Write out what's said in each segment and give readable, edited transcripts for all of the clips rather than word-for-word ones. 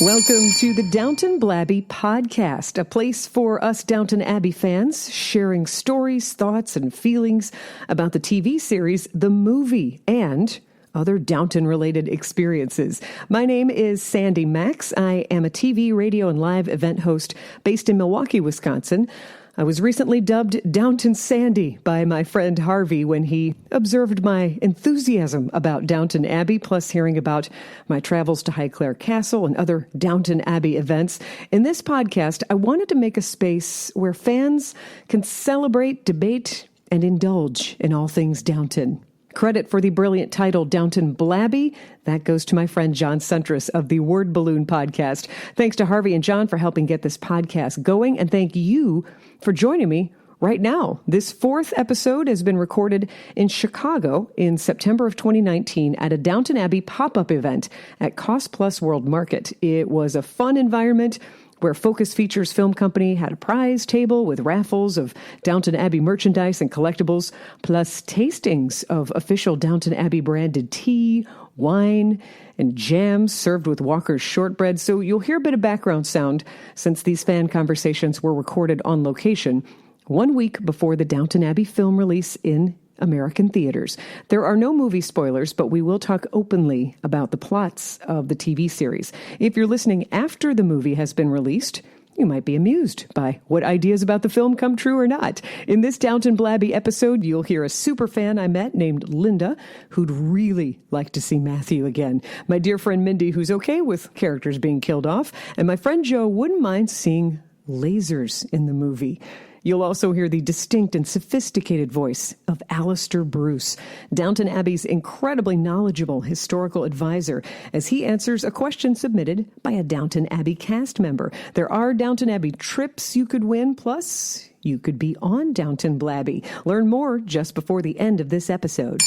Welcome to the Downton Blabbey podcast, a place for us Downton Abbey fans sharing stories, thoughts, and feelings about the TV series, the movie, and other Downton-related experiences. My name is Sandy Max. I am a TV, radio, and live event host based in Milwaukee, Wisconsin. I was recently dubbed Downton Sandy by my friend Harvey when he observed my enthusiasm about Downton Abbey, plus hearing about my travels to Highclere Castle and other Downton Abbey events. In this podcast, I wanted to make a space where fans can celebrate, debate, and indulge in all things Downton. Credit for the brilliant title, Downton Blabbey, that goes to my friend John Suntress of the Word Balloon podcast. Thanks to Harvey and John for helping get this podcast going, and thank you for joining me right now. This fourth episode has been recorded in Chicago in September of 2019 at a Downton Abbey pop-up event at Cost Plus World Market. It was a fun environment where Focus Features Film Company had a prize table with raffles of Downton Abbey merchandise and collectibles, plus tastings of official Downton Abbey branded tea, wine, and jams served with Walker's shortbread. So you'll hear a bit of background sound since these fan conversations were recorded on location 1 week before the Downton Abbey film release in American theaters. There are no movie spoilers, but we will talk openly about the plots of the TV series. If you're listening after the movie has been released, you might be amused by what ideas about the film come true or not. In this Downton Blabbey episode, you'll hear a super fan I met named Linda, who'd really like to see Matthew again. My dear friend Mindy, who's okay with characters being killed off. And my friend Joe wouldn't mind seeing lasers in the movie. You'll also hear the distinct and sophisticated voice of Alastair Bruce, Downton Abbey's incredibly knowledgeable historical advisor, as he answers a question submitted by a Downton Abbey cast member. There are Downton Abbey trips you could win, plus you could be on Downton Blabbey. Learn more just before the end of this episode.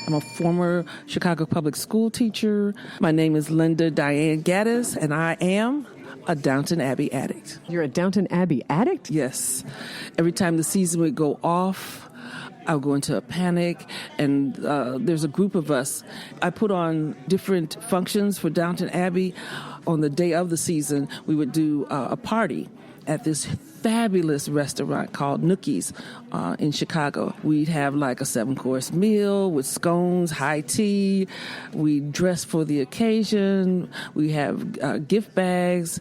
I'm a former Chicago public school teacher. My name is Linda Diane Gaddis, and I am a Downton Abbey addict. You're a Downton Abbey addict? Yes. Every time the season would go off, I would go into a panic, and there's a group of us. I put on different functions for Downton Abbey. On the day of the season, we would do a party at this fabulous restaurant called Nookie's in Chicago. We'd have like a 7-course meal with scones, high tea. We dress for the occasion. We have gift bags,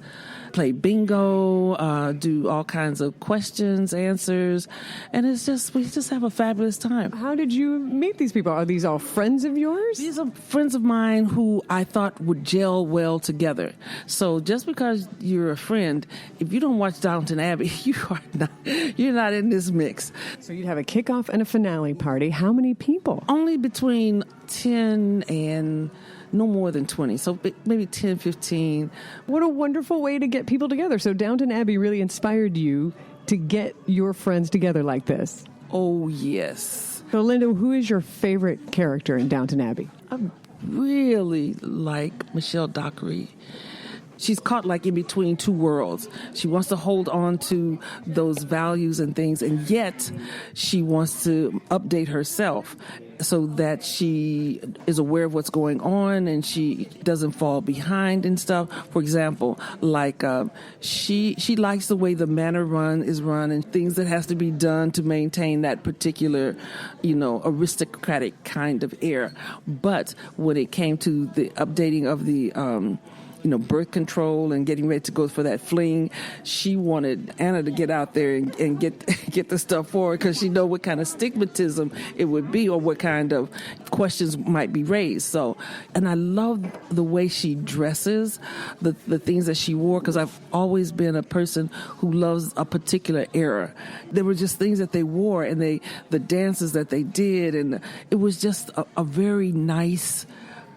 play bingo, do all kinds of questions, answers, and we just have a fabulous time. How did you meet these people? Are these all friends of yours? These are friends of mine who I thought would gel well together. So just because you're a friend, if you don't watch Downton Abbey, you're not in this mix. So you'd have a kickoff and a finale party. How many people? Only between 10 and no more than 20, so maybe 10, 15. What a wonderful way to get people together. So Downton Abbey really inspired you to get your friends together like this. Oh, yes. So Linda, who is your favorite character in Downton Abbey? I really like Michelle Dockery. She's caught like in between two worlds. She wants to hold on to those values and things, and yet she wants to update herself so that she is aware of what's going on and she doesn't fall behind and stuff. For example, like she likes the way the manor is run and things that has to be done to maintain that particular, aristocratic kind of air. But when it came to the updating of the birth control and getting ready to go for that fling, she wanted Anna to get out there and get the stuff forward because she know what kind of stigmatism it would be or what kind of questions might be raised. So, and I love the way she dresses, the things that she wore, because I've always been a person who loves a particular era. There were just things that they wore and the dances that they did, and it was just a very nice,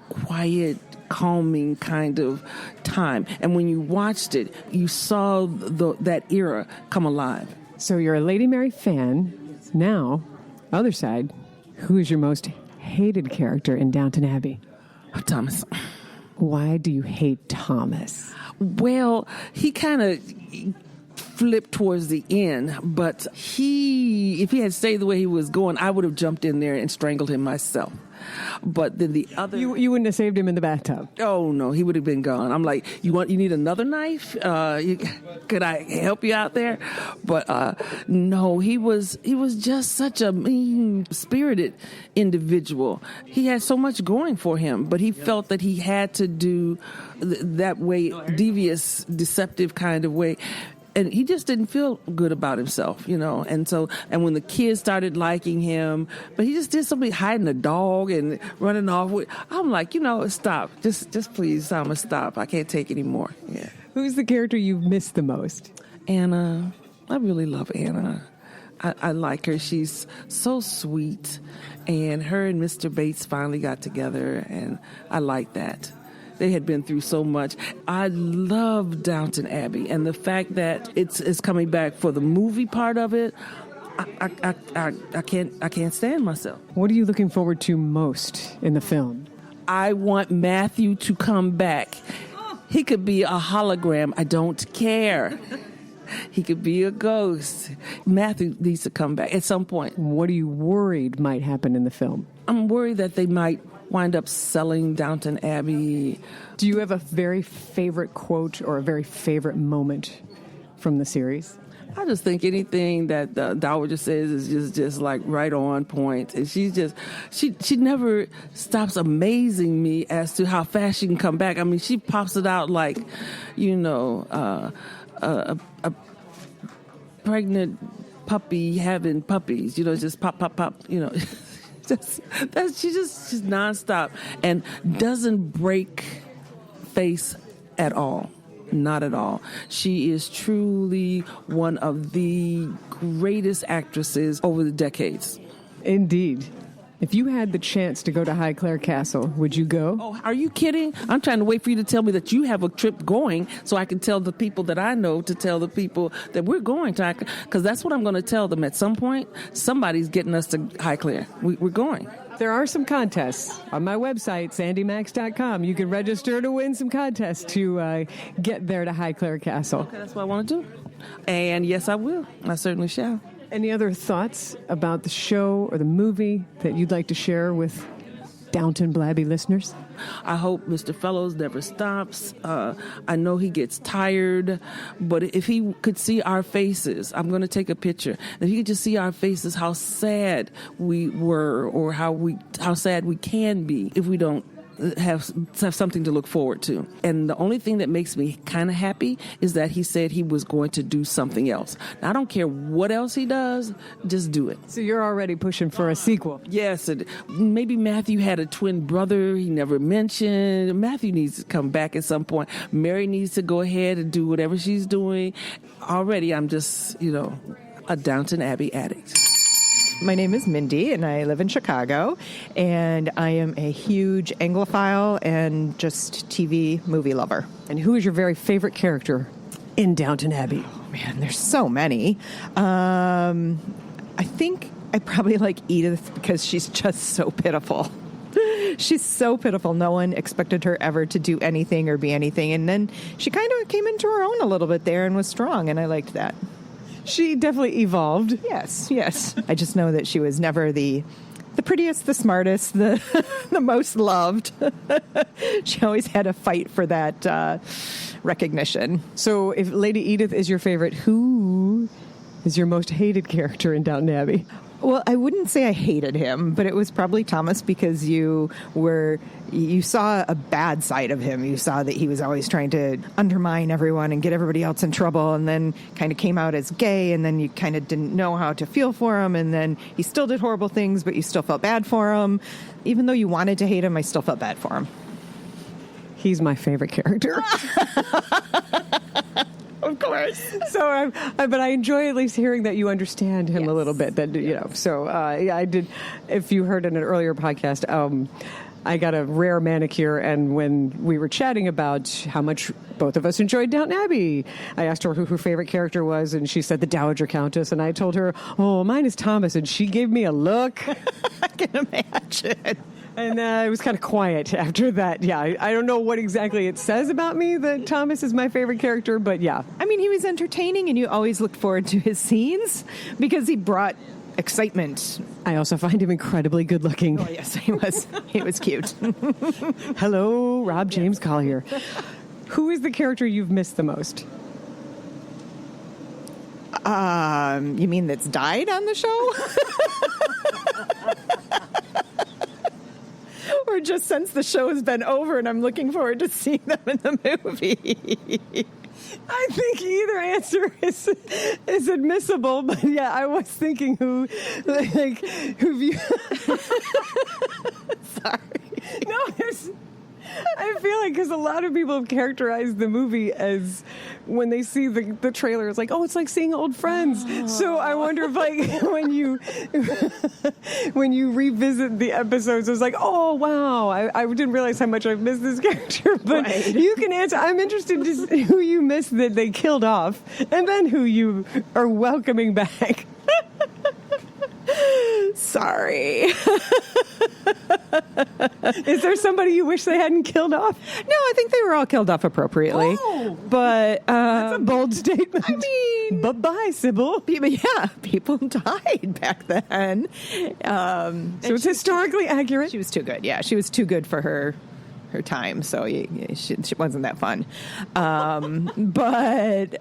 quiet, calming kind of time. And when you watched it, you saw that era come alive. So you're a Lady Mary fan. Now, other side, who is your most hated character in Downton Abbey? Thomas. Why do you hate Thomas? Well, he kind of flipped towards the end, but if he had stayed the way he was going, I would have jumped in there and strangled him myself. But then the other... You wouldn't have saved him in the bathtub. Oh, no, he would have been gone. I'm like, you need another knife? Could I help you out there? But no, he was just such a mean-spirited individual. He had so much going for him, but he felt that he had to do that way, devious, deceptive kind of way. And he just didn't feel good about himself, and when the kids started liking him, but he just did something, hiding a dog and running off with, I'm like, stop. Just please, Thomas, stop. I can't take anymore. Yeah. Who's the character you've missed the most? Anna. I really love Anna. I like her. She's so sweet. And her and Mr. Bates finally got together, and I like that. They had been through so much. I love Downton Abbey, and the fact that it's coming back for the movie part of it, I can't stand myself. What are you looking forward to most in the film? I want Matthew to come back. He could be a hologram. I don't care. He could be a ghost. Matthew needs to come back at some point. What are you worried might happen in the film? I'm worried that they might wind up selling Downton Abbey. Do you have a very favorite quote or a very favorite moment from the series? I just think anything that the Dowager says is just like right on point. And she's just, she never stops amazing me as to how fast she can come back. I mean, she pops it out like, a pregnant puppy having puppies, just pop, pop, pop, she's nonstop and doesn't break face at all. Not at all. She is truly one of the greatest actresses over the decades. Indeed. If you had the chance to go to Highclere Castle, would you go? Oh, are you kidding? I'm trying to wait for you to tell me that you have a trip going so I can tell the people that I know to tell the people that we're going to, because that's what I'm going to tell them at some point. Somebody's getting us to Highclere. We're going. There are some contests on my website, sandymax.com. You can register to win some contests to get there to Highclere Castle. Okay, that's what I want to do. And yes, I will. I certainly shall. Any other thoughts about the show or the movie that you'd like to share with Downton Blabbey listeners? I hope Mr. Fellows never stops. I know he gets tired, but if he could see our faces, I'm going to take a picture. If he could just see our faces, how sad we were, or how sad we can be if we don't have something to look forward to. And the only thing that makes me kind of happy is that he said he was going to do something else. Now, I don't care what else he does, just do it. So you're already pushing for a sequel? Yes. Maybe Matthew had a twin brother he never mentioned. Matthew needs to come back at some point. Mary needs to go ahead and do whatever she's doing. Already, I'm just, a Downton Abbey addict. My name is Mindy, and I live in Chicago, and I am a huge Anglophile and just TV movie lover. And who is your very favorite character in Downton Abbey? Oh, man, there's so many. I think I probably like Edith because she's just so pitiful. She's so pitiful. No one expected her ever to do anything or be anything, and then she kind of came into her own a little bit there and was strong, and I liked that. She definitely evolved. Yes. I just know that she was never the prettiest, the smartest, the most loved. She always had a fight for that recognition. So if Lady Edith is your favorite, who is your most hated character in Downton Abbey? Well, I wouldn't say I hated him, but it was probably Thomas because you saw a bad side of him. You saw that he was always trying to undermine everyone and get everybody else in trouble, and then kind of came out as gay, and then you kind of didn't know how to feel for him, and then he still did horrible things, but you still felt bad for him. Even though you wanted to hate him, I still felt bad for him. He's my favorite character. Of course. So, but I enjoy at least hearing that you understand him a little bit. That So, I did. If you heard in an earlier podcast, I got a rare manicure, and when we were chatting about how much both of us enjoyed Downton Abbey, I asked her who her favorite character was, and she said the Dowager Countess, and I told her, "Oh, mine is Thomas," and she gave me a look. I can imagine. And it was kind of quiet after that. Yeah, I don't know what exactly it says about me that Thomas is my favorite character, but yeah. I mean, he was entertaining, and you always looked forward to his scenes because he brought excitement. I also find him incredibly good looking. Oh, yes, he was cute. Hello, Rob James Collier. Who is the character you've missed the most? You mean that's died on the show? Or just since the show has been over and I'm looking forward to seeing them in the movie? I think either answer is admissible, but yeah, I was thinking who you... Sorry. No, I feel like because a lot of people have characterized the movie as when they see the trailer, it's like, oh, it's like seeing old friends. Oh. So I wonder if like when you revisit the episodes, it's like, oh wow, I didn't realize how much I've missed this character. But right. You can answer. I'm interested to see who you missed that they killed off, and then who you are welcoming back. Sorry. Is there somebody you wish they hadn't killed off? No, I think they were all killed off appropriately. Oh, but that's a bold statement. I mean, bye-bye, Sybil. People died back then. So it's historically accurate. She was too good. Yeah, she was too good for her time, so she wasn't that fun. But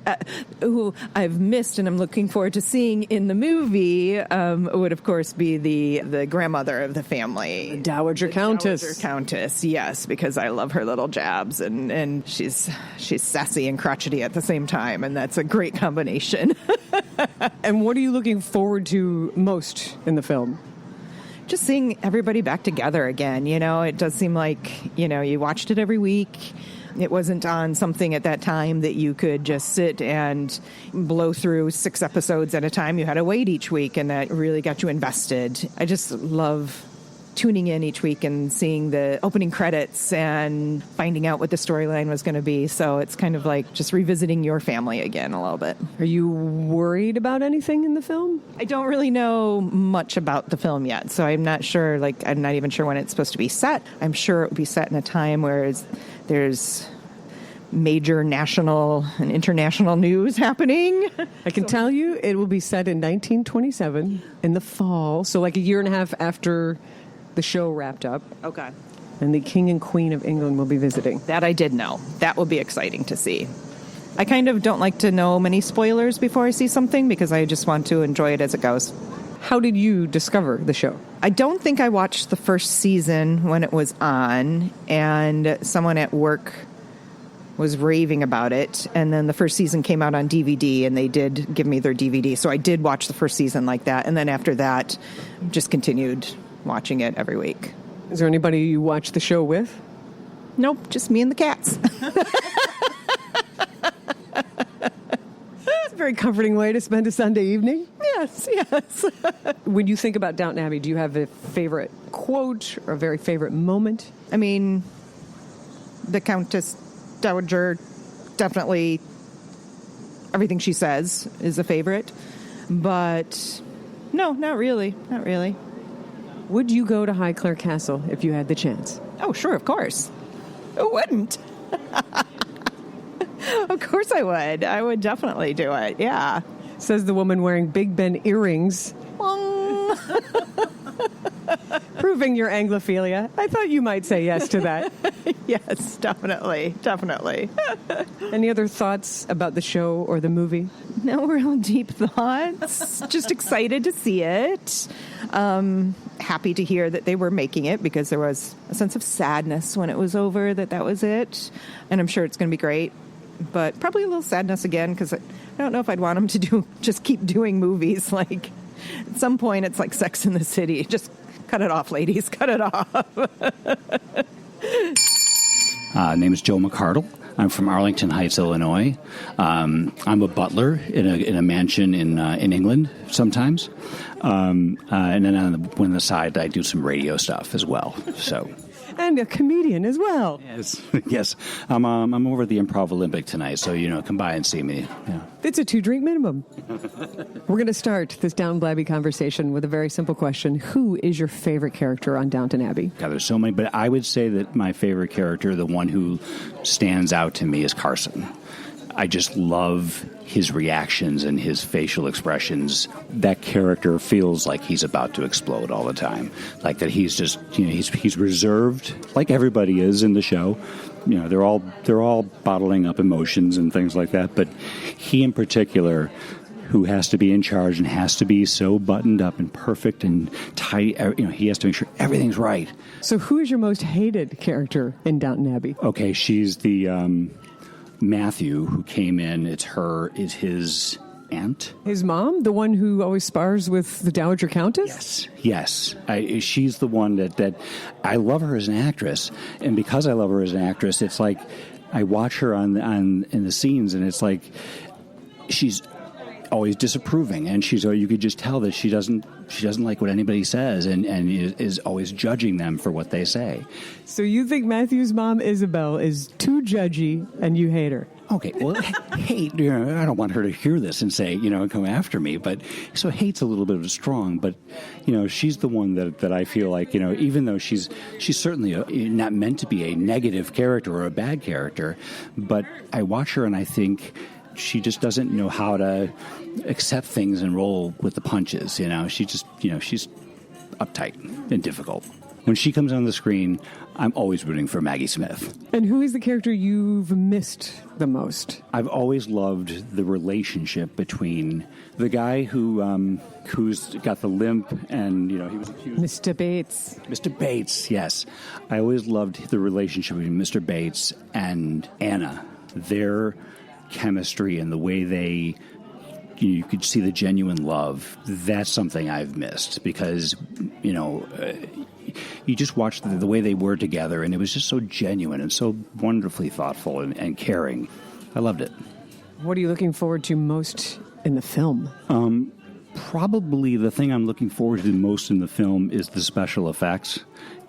who I've missed and I'm looking forward to seeing in the movie would, of course, be the grandmother of the family. The Dowager Countess. Dowager Countess, yes, because I love her little jabs, and she's sassy and crotchety at the same time, and that's a great combination. And what are you looking forward to most in the film? Just seeing everybody back together again. It does seem like, you watched it every week. It wasn't on something at that time that you could just sit and blow through 6 episodes at a time. You had to wait each week, and that really got you invested. I just love tuning in each week and seeing the opening credits and finding out what the storyline was going to be. So it's kind of like just revisiting your family again a little bit. Are you worried about anything in the film? I don't really know much about the film yet, so I'm not sure. I'm not even sure when it's supposed to be set. I'm sure it will be set in a time where there's major national and international news happening. I can tell you it will be set in 1927 in the fall, so like a year and a half after the show wrapped up. Okay. And the King and Queen of England will be visiting. That I did know. That will be exciting to see. I kind of don't like to know many spoilers before I see something because I just want to enjoy it as it goes. How did you discover the show? I don't think I watched the first season when it was on, and someone at work was raving about it, and then the first season came out on DVD, and they did give me their DVD, so I did watch the first season like that, and then after that, just continued watching it every week. Is there anybody you watch the show with? Nope, just me and the cats. It's a very comforting way to spend a Sunday evening. Yes. When you think about Downton Abbey, do you have a favorite quote or a very favorite moment? I mean, the Countess Dowager, definitely everything she says is a favorite. But no, not really. Not really. Would you go to Highclere Castle if you had the chance? Oh, sure, of course. Who wouldn't? Of course I would. I would definitely do it, yeah. Says the woman wearing Big Ben earrings. Proving your Anglophilia. I thought you might say yes to that. Yes, definitely. Any other thoughts about the show or the movie? No real deep thoughts. Just excited to see it. Happy to hear that they were making it because there was a sense of sadness when it was over that was it. And I'm sure it's going to be great. But probably a little sadness again because I don't know if I'd want them to just keep doing movies. Like at some point it's like Sex in the City. Just cut it off, ladies. Cut it off. Name is Joe McCardle. I'm from Arlington Heights, Illinois. I'm a butler in a mansion in England sometimes, and then on the side I do some radio stuff as well. So, and a comedian as well. Yes. I'm over at the Improv Olympic tonight, so come by and see me. Yeah. It's a 2-drink minimum. We're going to start this Downton Blabbey conversation with a very simple question: who is your favorite character on Downton Abbey? God, there's so many, but I would say that my favorite character, the one who stands out to me, is Carson. I just love his reactions and his facial expressions. That character feels like he's about to explode all the time. Like that he's just, he's reserved, like everybody is in the show. They're all bottling up emotions and things like that. But he in particular, who has to be in charge and has to be so buttoned up and perfect and tight, he has to make sure everything's right. So who is your most hated character in Downton Abbey? Okay, she's the Matthew who came in. Is his aunt. His mom, the one who always spars with the Dowager Countess? Yes. She's the one that I love her as an actress, and because I love her as an actress, it's like I watch her in the scenes, and it's like she's always disapproving, and you could just tell that she doesn't like what anybody says, and is always judging them for what they say. So you think Matthew's mom Isabel is too judgy, and you hate her? Okay, well, hate, I don't want her to hear this and say, come after me, but so hate's a little bit strong, but, she's the one that I feel like, even though she's certainly not meant to be a negative character or a bad character, but I watch her and I think she just doesn't know how to accept things and roll with the punches, She just, she's uptight and difficult. When she comes on the screen, I'm always rooting for Maggie Smith. And who is the character you've missed the most? I've always loved the relationship between the guy who's got the limp and, he was accused. Mr. Bates. Mr. Bates, yes. I always loved the relationship between Mr. Bates and Anna. Their chemistry and the way you could see the genuine love. That's something I've missed because, you just watched the way they were together, and it was just so genuine and so wonderfully thoughtful and caring. I loved it. What are you looking forward to most in the film? Probably the thing I'm looking forward to most in the film is the special effects.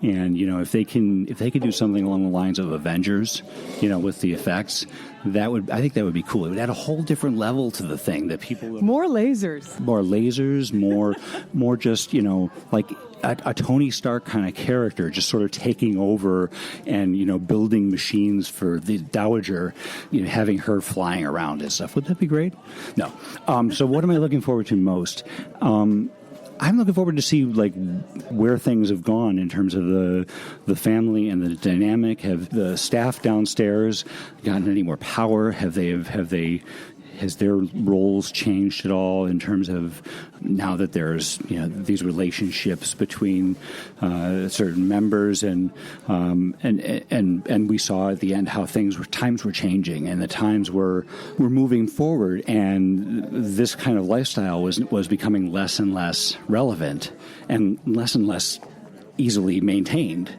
And, if they can do something along the lines of Avengers, with the effects, I think that would be cool. It would add a whole different level to the thing that people would... More lasers, more just, like a Tony Stark kind of character just sort of taking over and, building machines for the Dowager, having her flying around and stuff. Would that be great? No. So what am I looking forward to most? I'm looking forward to see where things have gone in terms of the family and the dynamic. Have the staff downstairs gotten any more power? Has their roles changed at all in terms of now that there's these relationships between certain members and we saw at the end how times were changing and the times were moving forward, and this kind of lifestyle was becoming less and less relevant and less easily maintained.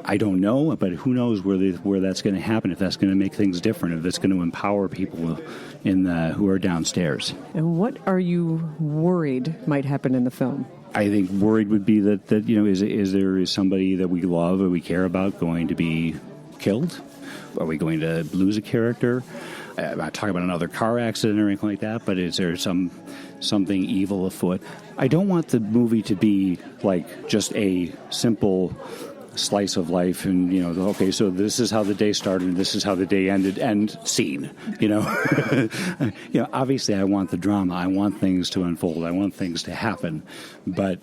I don't know, but who knows where that's going to happen, if that's going to make things different, if that's going to empower people who are downstairs. And what are you worried might happen in the film? I think worried would be that is somebody that we love or we care about going to be killed? Are we going to lose a character? I'm not talking about another car accident or anything like that, but is there something evil afoot? I don't want the movie to be like just a simple slice of life and, okay, so this is how the day started and this is how the day ended and scene, obviously I want the drama. I want things to unfold. I want things to happen. But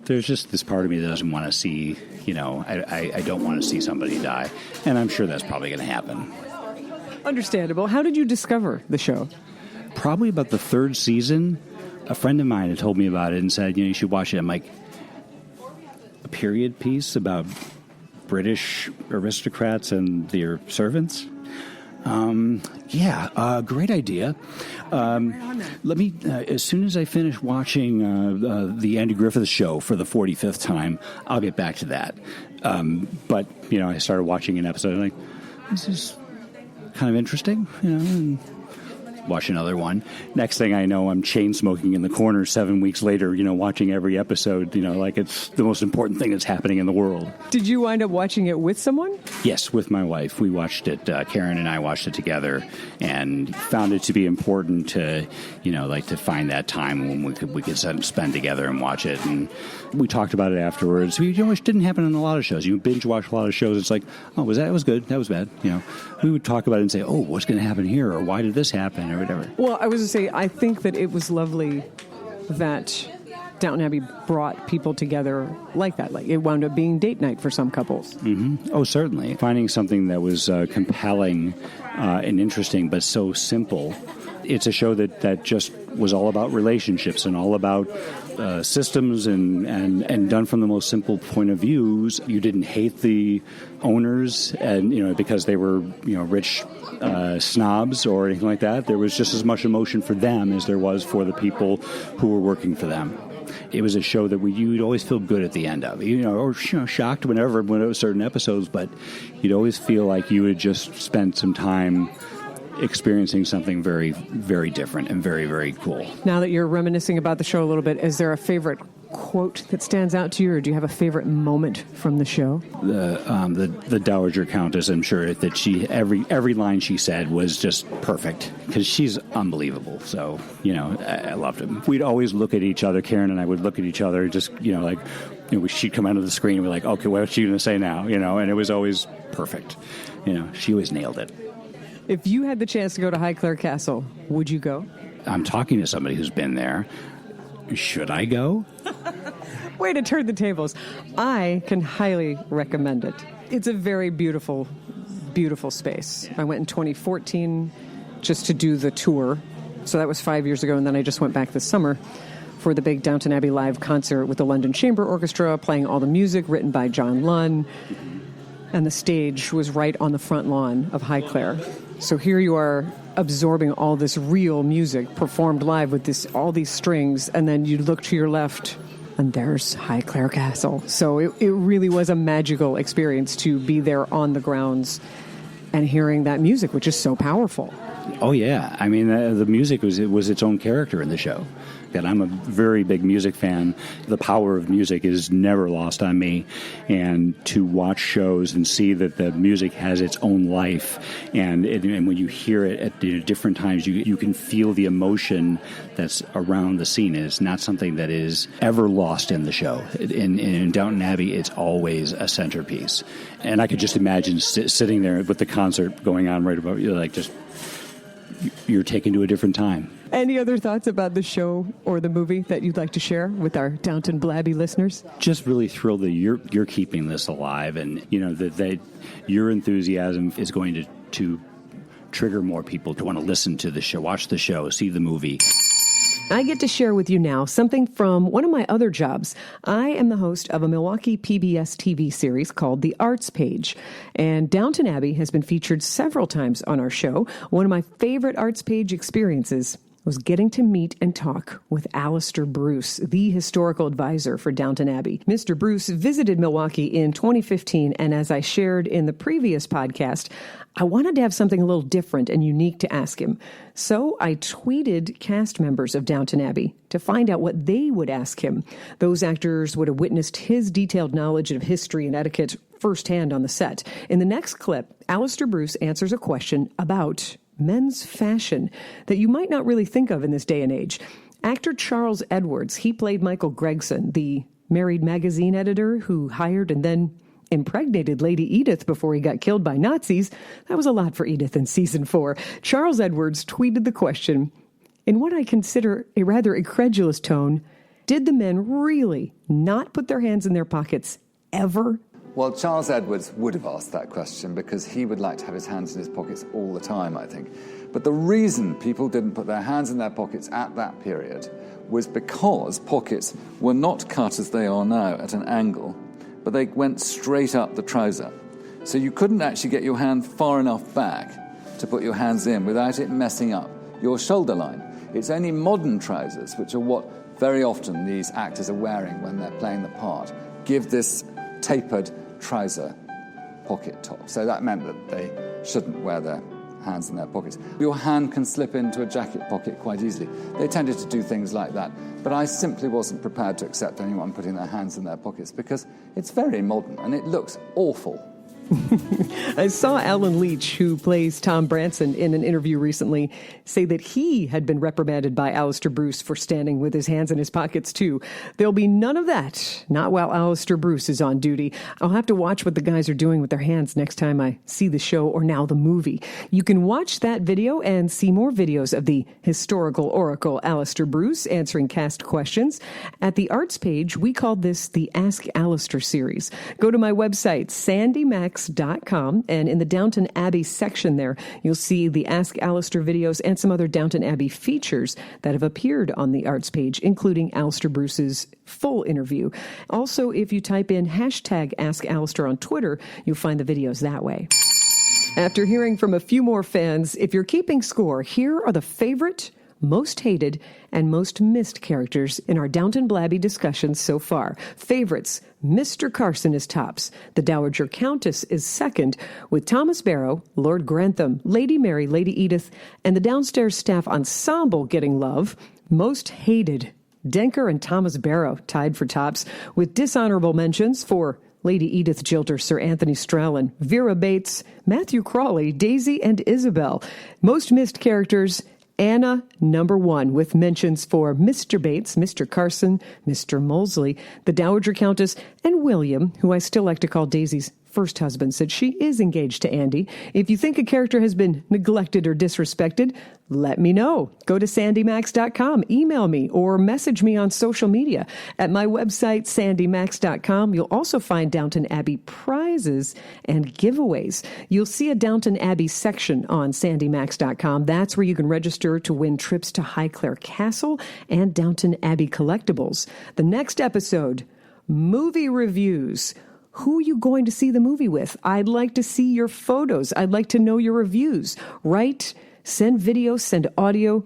there's just this part of me that doesn't want to see, I don't want to see somebody die. And I'm sure that's probably going to happen. Understandable. How did you discover the show? Probably about the third season. A friend of mine had told me about it and said, you should watch it. I'm like, a period piece about British aristocrats and their servants? Great idea. Let me, as soon as I finish watching the Andy Griffith Show for the 45th time, I'll get back to that. But, I started watching an episode, and this is kind of interesting, and watch another one. Next thing I know, I'm chain smoking in the corner 7 weeks later, watching every episode, like it's the most important thing that's happening in the world. Did you wind up watching it with someone? Yes, with my wife. We watched it, Karen and I watched it together, and found it to be important to, to find that time when we could spend together and watch it. And we talked about it afterwards. Which didn't happen in a lot of shows. You binge watch a lot of shows. It's like, oh, that was good. That was bad. We would talk about it and say, oh, what's going to happen here? Or why did this happen? Or whatever. Well, I was going to say, I think that it was lovely that Downton Abbey brought people together like that. Like, it wound up being date night for some couples. Mm-hmm. Oh, certainly. Finding something that was compelling and interesting, but so simple. It's a show that just was all about relationships and all about systems and done from the most simple point of views. You didn't hate the owners and because they were rich snobs or anything like that. There was just as much emotion for them as there was for the people who were working for them. It was a show that you'd always feel good at the end of, or shocked when it was certain episodes, but you'd always feel like you had just spent some time experiencing something very, very different and very, very cool. Now that you're reminiscing about the show a little bit, is there a favorite quote that stands out to you, or do you have a favorite moment from the show? The Dowager Countess, I'm sure that she every line she said was just perfect because she's unbelievable. So I loved it. We'd always look at each other. Karen and I would look at each other, just she'd come out of the screen and we're like, okay, what's she going to say now? And it was always perfect. She always nailed it. If you had the chance to go to Highclere Castle, would you go? I'm talking to somebody who's been there. Should I go? Way to turn the tables. I can highly recommend it. It's a very beautiful, beautiful space. I went in 2014 just to do the tour. So that was 5 years ago, and then I just went back this summer for the big Downton Abbey live concert with the London Chamber Orchestra, playing all the music written by John Lunn. And the stage was right on the front lawn of Highclere. So here you are absorbing all this real music performed live with all these strings, and then you look to your left and there's Highclere Castle. So it really was a magical experience to be there on the grounds and hearing that music, which is so powerful. Oh, yeah. I mean, the music was its own character in the show. And I'm a very big music fan. The power of music is never lost on me. And to watch shows and see that the music has its own life, and when you hear it at different times, you can feel the emotion that's around the scene. And it's not something that is ever lost in the show. In Downton Abbey, it's always a centerpiece. And I could just imagine sitting there with the concert going on right above you, you're taken to a different time. Any other thoughts about the show or the movie that you'd like to share with our Downton Blabbey listeners? Just really thrilled that you're keeping this alive, and that your enthusiasm is going to trigger more people to want to listen to the show, watch the show, see the movie. I get to share with you now something from one of my other jobs. I am the host of a Milwaukee PBS TV series called The Arts Page, and Downton Abbey has been featured several times on our show. One of my favorite Arts Page experiences was getting to meet and talk with Alastair Bruce, the historical advisor for Downton Abbey. Mr. Bruce visited Milwaukee in 2015, and as I shared in the previous podcast, I wanted to have something a little different and unique to ask him. So I tweeted cast members of Downton Abbey to find out what they would ask him. Those actors would have witnessed his detailed knowledge of history and etiquette firsthand on the set. In the next clip, Alastair Bruce answers a question about men's fashion that you might not really think of in this day and age. Actor Charles Edwards, he played Michael Gregson, the married magazine editor who hired and then impregnated Lady Edith before he got killed by Nazis. That was a lot for Edith in season 4. Charles Edwards tweeted the question in what I consider a rather incredulous tone: did the men really not put their hands in their pockets ever? Well, Charles Edwards would have asked that question because he would like to have his hands in his pockets all the time, I think. But the reason people didn't put their hands in their pockets at that period was because pockets were not cut as they are now at an angle, but they went straight up the trouser. So you couldn't actually get your hand far enough back to put your hands in without it messing up your shoulder line. It's only modern trousers, which are what very often these actors are wearing when they're playing the part, give this tapered trouser pocket top. So that meant that they shouldn't wear their hands in their pockets. Your hand can slip into a jacket pocket quite easily. They tended to do things like that. But I simply wasn't prepared to accept anyone putting their hands in their pockets because it's very modern and it looks awful. I saw Alan Leach, who plays Tom Branson, in an interview recently, say that he had been reprimanded by Alastair Bruce for standing with his hands in his pockets, too. There'll be none of that, not while Alastair Bruce is on duty. I'll have to watch what the guys are doing with their hands next time I see the show or now the movie. You can watch that video and see more videos of the historical oracle Alastair Bruce answering cast questions. At the arts page, we called this the Ask Alastair series. Go to my website, sandymax.com, and in the Downton Abbey section there, you'll see the Ask Alastair videos and some other Downton Abbey features that have appeared on the arts page, including Alastair Bruce's full interview. Also, if you type in hashtag Ask Alastair on Twitter, you'll find the videos that way. After hearing from a few more fans, if you're keeping score, here are the favorite, most hated, and most missed characters in our Downton Blabbey discussions so far. Favorites: Mr. Carson is tops. The Dowager Countess is second, with Thomas Barrow, Lord Grantham, Lady Mary, Lady Edith, and the downstairs staff ensemble getting love. Most hated: Denker and Thomas Barrow tied for tops, with dishonorable mentions for Lady Edith Jilter, Sir Anthony Strallan, Vera Bates, Matthew Crawley, Daisy, and Isabel. Most missed characters: Anna, number one, with mentions for Mr. Bates, Mr. Carson, Mr. Molesley, the Dowager Countess, and William, who I still like to call Daisy's first husband, said she is engaged to Andy. If you think a character has been neglected or disrespected, let me know. Go to sandymax.com, email me, or message me on social media. At my website, sandymax.com, you'll also find Downton Abbey prizes and giveaways. You'll see a Downton Abbey section on sandymax.com. That's where you can register to win trips to Highclere Castle and Downton Abbey collectibles. The next episode, movie reviews. Who are you going to see the movie with? I'd like to see your photos. I'd like to know your reviews. Write, send video, send audio.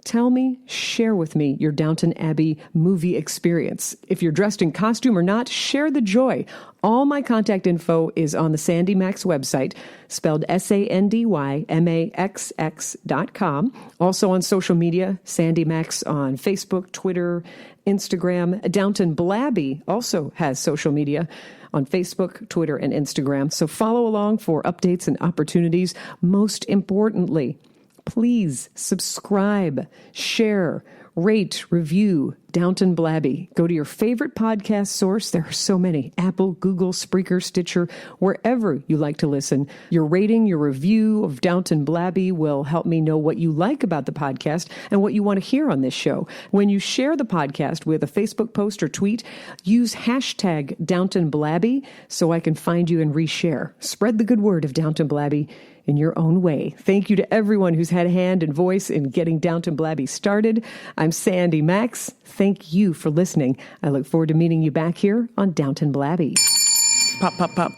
Tell me, share with me your Downton Abbey movie experience. If you're dressed in costume or not, share the joy. All my contact info is on the Sandy Max website, spelled SANDYMAXX.com. Also on social media, Sandy Max on Facebook, Twitter, Instagram. Downton Blabbey also has social media on Facebook, Twitter, and Instagram. So follow along for updates and opportunities. Most importantly, please subscribe, share, rate, review Downton Blabbey. Go to your favorite podcast source. There are so many: Apple, Google, Spreaker, Stitcher, wherever you like to listen. Your rating, your review of Downton Blabbey will help me know what you like about the podcast and what you want to hear on this show. When you share the podcast with a Facebook post or tweet, use hashtag Downton Blabbey so I can find you and reshare. Spread the good word of Downton Blabbey in your own way. Thank you to everyone who's had a hand and voice in getting Downton Blabbey started. I'm Sandy Max. Thank you for listening. I look forward to meeting you back here on Downton Blabbey. Pop, pop, pop.